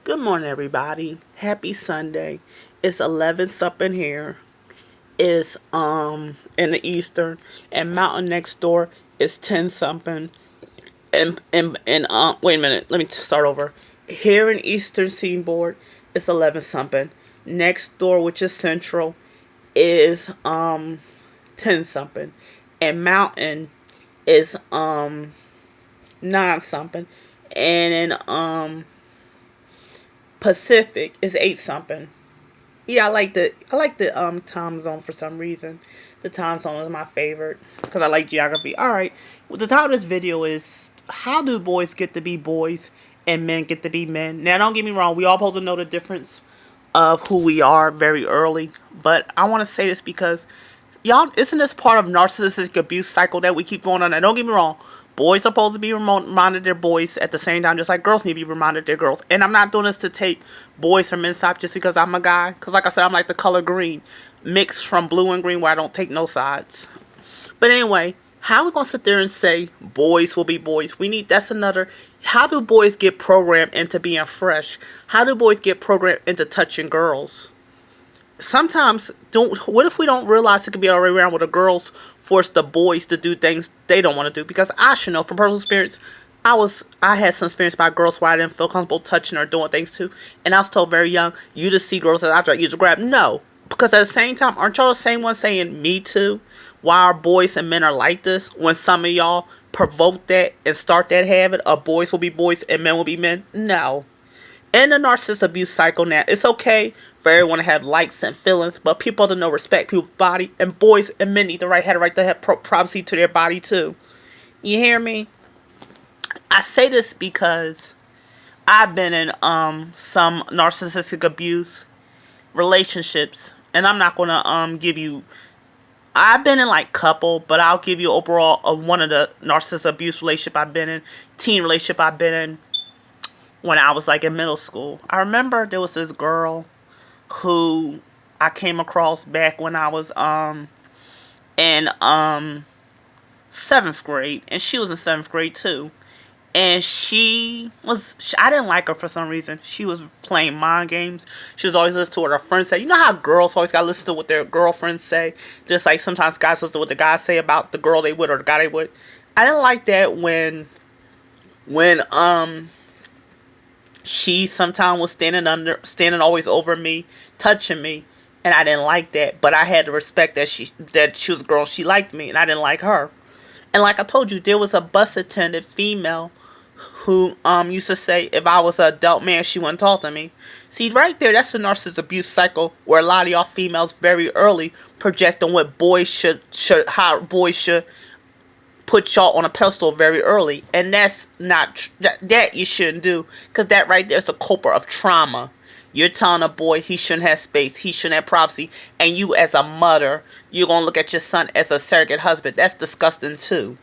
Good morning, everybody. Happy Sunday. It's 11 something here. It's in the Eastern, and Mountain next door is 10 something. And wait a minute. Let me start over. Here in Eastern Seaboard, it's 11 something. Next door, which is Central, is 10 something, and Mountain is 9 something, and in Pacific is 8 something. Yeah, I like the time zone for some reason. The time zone is my favorite because I like geography. All right. Well, the title of this video is how do boys get to be boys and men get to be men? Now, don't get me wrong. We all supposed to know the difference of who we are very early, but I want to say this because y'all, isn't this part of narcissistic abuse cycle that we keep going on? And don't get me wrong. Boys are supposed to be reminded they're boys at the same time, just like girls need to be reminded they're girls. And I'm not doing this to take boys from men's side just because I'm a guy. Because like I said, I'm like the color green, mixed from blue and green where I don't take no sides. But anyway, how are we going to sit there and say boys will be boys? That's another, how do boys get programmed into being fresh? How do boys get programmed into touching girls? Sometimes, what if we don't realize it could be all the way around where the girls force the boys to do things they don't want to do? Because I should know from personal experience, I had some experience by girls where I didn't feel comfortable touching or doing things to, and I was told very young, you just see girls that after you just grab. No, because at the same time, aren't y'all the same one saying me too? Why are boys and men are like this? When some of y'all provoke that and start that habit of boys will be boys and men will be men? No. In the narcissist abuse cycle now, it's okay for everyone to have likes and feelings, but people have to know respect people's body, and boys and men need the right to have privacy to their body too. You hear me? I say this because I've been in some narcissistic abuse relationships, and I'm not gonna give you. I've been in like couple, but I'll give you overall of one of the narcissist abuse relationship I've been in, teen relationship I've been in. When I was like in middle school, I remember there was this girl who I came across back when I was in 7th grade, and she was in 7th grade too. And I didn't like her for some reason. She was playing mind games. She was always listening to what her friends say. You know how girls always gotta listen to what their girlfriends say? Just like sometimes guys listen to what the guys say about the girl they with or the guy they with. I didn't like that when she sometimes was standing always over me, touching me, and I didn't like that. But I had to respect that she was a girl. She liked me, and I didn't like her. And like I told you, there was a bus attendant female who used to say if I was an adult man, she wouldn't talk to me. See, right there, that's the narcissist abuse cycle where a lot of y'all females very early project on what how boys should put y'all on a pedestal very early, and that's not that you shouldn't do, because that right there is the culprit of trauma. You're telling a boy he shouldn't have space, he shouldn't have privacy, and you as a mother, you're gonna look at your son as a surrogate husband. That's disgusting too.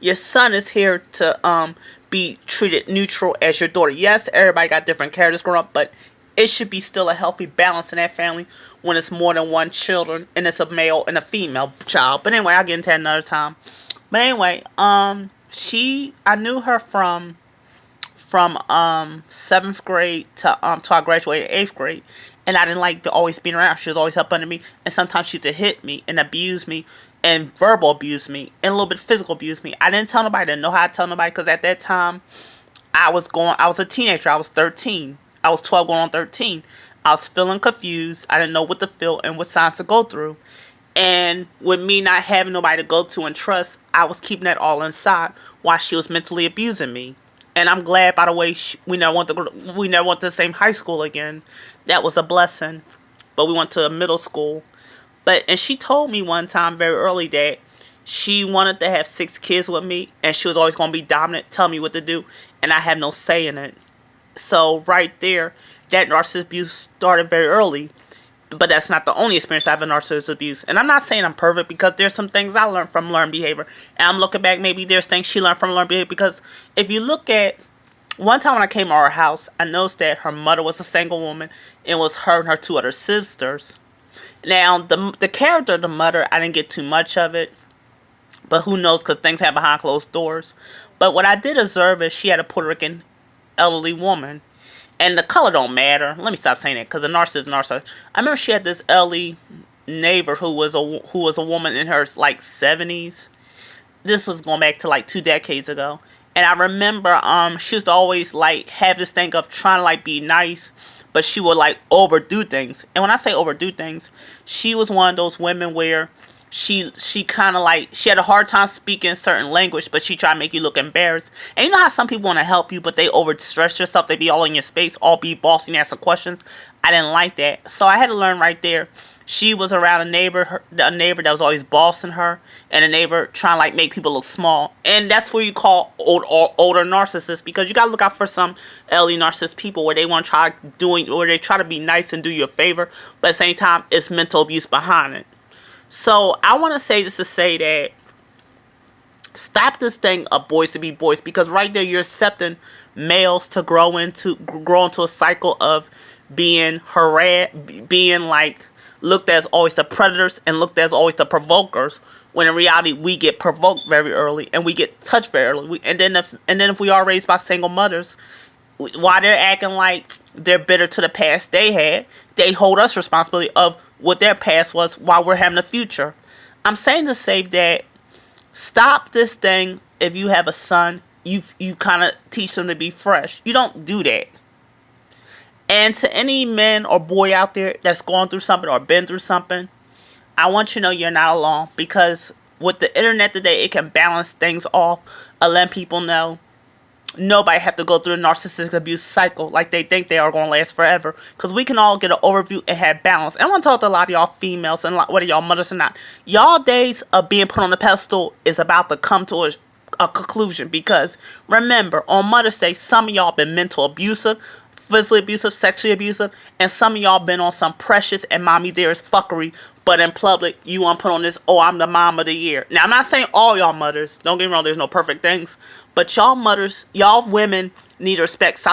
Your son is here to be treated neutral as your daughter. Yes, everybody got different characters growing up, but it should be still a healthy balance in that family when it's more than one children and it's a male and a female child. But anyway, I'll get into that another time. But anyway, I knew her from 7th grade to till I graduated 8th grade, and I didn't like always being around. She was always up under me, and sometimes she used to hit me and abuse me and verbal abuse me and a little bit physical abuse me. I didn't tell nobody. I didn't know how to tell nobody because at that time I was a teenager. I was 13. I was 12 going on 13. I was feeling confused. I didn't know what to feel and what signs to go through. And with me not having nobody to go to and trust, I was keeping that all inside while she was mentally abusing me. And I'm glad, by the way, we never went to the same high school again. That was a blessing. But we went to a middle school. And she told me one time very early that she wanted to have 6 kids with me, and she was always going to be dominant, tell me what to do, and I have no say in it. So right there, that narcissist abuse started very early. But that's not the only experience I have in narcissist abuse. And I'm not saying I'm perfect, because there's some things I learned from learned behavior. And I'm looking back, maybe there's things she learned from learned behavior. Because if you look at, one time when I came to our house, I noticed that her mother was a single woman. And it was her and her 2 other sisters. Now, the character of the mother, I didn't get too much of it. But who knows, because things happen behind closed doors. But what I did observe is she had a Puerto Rican elderly woman. And the color don't matter. Let me stop saying that, because the narcissist. I remember she had this elderly neighbor who was a woman in her like 70s. This was going back to like 2 decades ago. And I remember she used to always like have this thing of trying to like be nice, but she would like overdo things. And when I say overdo things, she was one of those women where she kind of like, she had a hard time speaking certain language, but she tried to make you look embarrassed. And you know how some people want to help you, but they overstress yourself. They be all in your space, all be bossy and asking questions. I didn't like that. So I had to learn right there. She was around a neighbor that was always bossing her, and a neighbor trying to like make people look small. And that's where you call older narcissists, because you gotta look out for some elderly narcissist people where they want to where they try to be nice and do you a favor, but at the same time it's mental abuse behind it. So I want to say this to say that stop this thing of boys to be boys, because right there you're accepting males to grow into a cycle of being harassed, being like looked at as always the predators and looked at as always the provokers, when in reality we get provoked very early and we get touched very early. And then if we are raised by single mothers, while they're acting like they're bitter to the past they had, they hold us responsibility of what their past was while we're having a future. I'm saying to say that stop this thing. If you have a son, you kind of teach them to be fresh. You don't do that. And to any man or boy out there that's going through something or been through something, I want you to know you're not alone. Because with the internet today, it can balance things off and let people know nobody have to go through a narcissistic abuse cycle like they think they are going to last forever. Because we can all get an overview and have balance. And I want to talk to a lot of y'all females, and whether y'all mothers or not, y'all days of being put on the pedestal is about to come to a conclusion. Because remember, on Mother's Day, some of y'all been mental abusive, physically abusive, sexually abusive, and some of y'all been on some precious and mommy dearest fuckery, but in public you want to put on this, oh, I'm the mom of the year. Now I'm not saying all y'all mothers, don't get me wrong, there's no perfect things, but y'all mothers, y'all women need to respect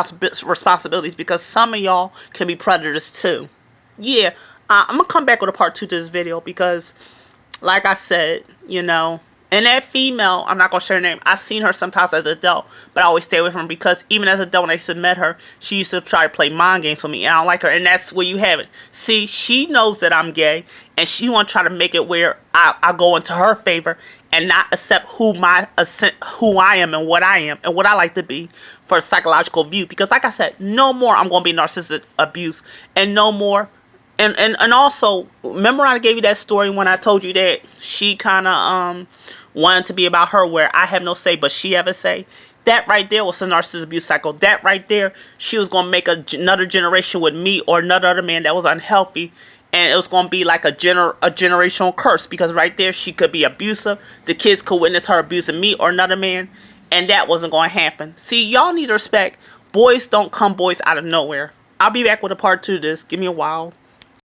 responsibilities, because some of y'all can be predators too. Yeah, I'm gonna come back with a part 2 to this video, because like I said, you know, and that female, I'm not going to share her name, I've seen her sometimes as an adult, but I always stay away from her, because even as an adult, when I used to met her, she used to try to play mind games with me, and I don't like her, and that's where you have it. See, she knows that I'm gay, and she want to try to make it where I go into her favor, and not accept who I am and what I am, and what I like to be for a psychological view, because like I said, no more I'm going to be narcissistic abuse, and no more. And also, remember I gave you that story when I told you that she kind of wanted to be about her, where I have no say but she have a say? That right there was a narcissistic abuse cycle. That right there, she was going to make another generation with me or another other man that was unhealthy, and it was going to be like a generational curse, because right there she could be abusive, the kids could witness her abusing me or another man, and that wasn't going to happen. See, y'all need to respect, boys don't come boys out of nowhere. I'll be back with a part 2 to this. Give me a while.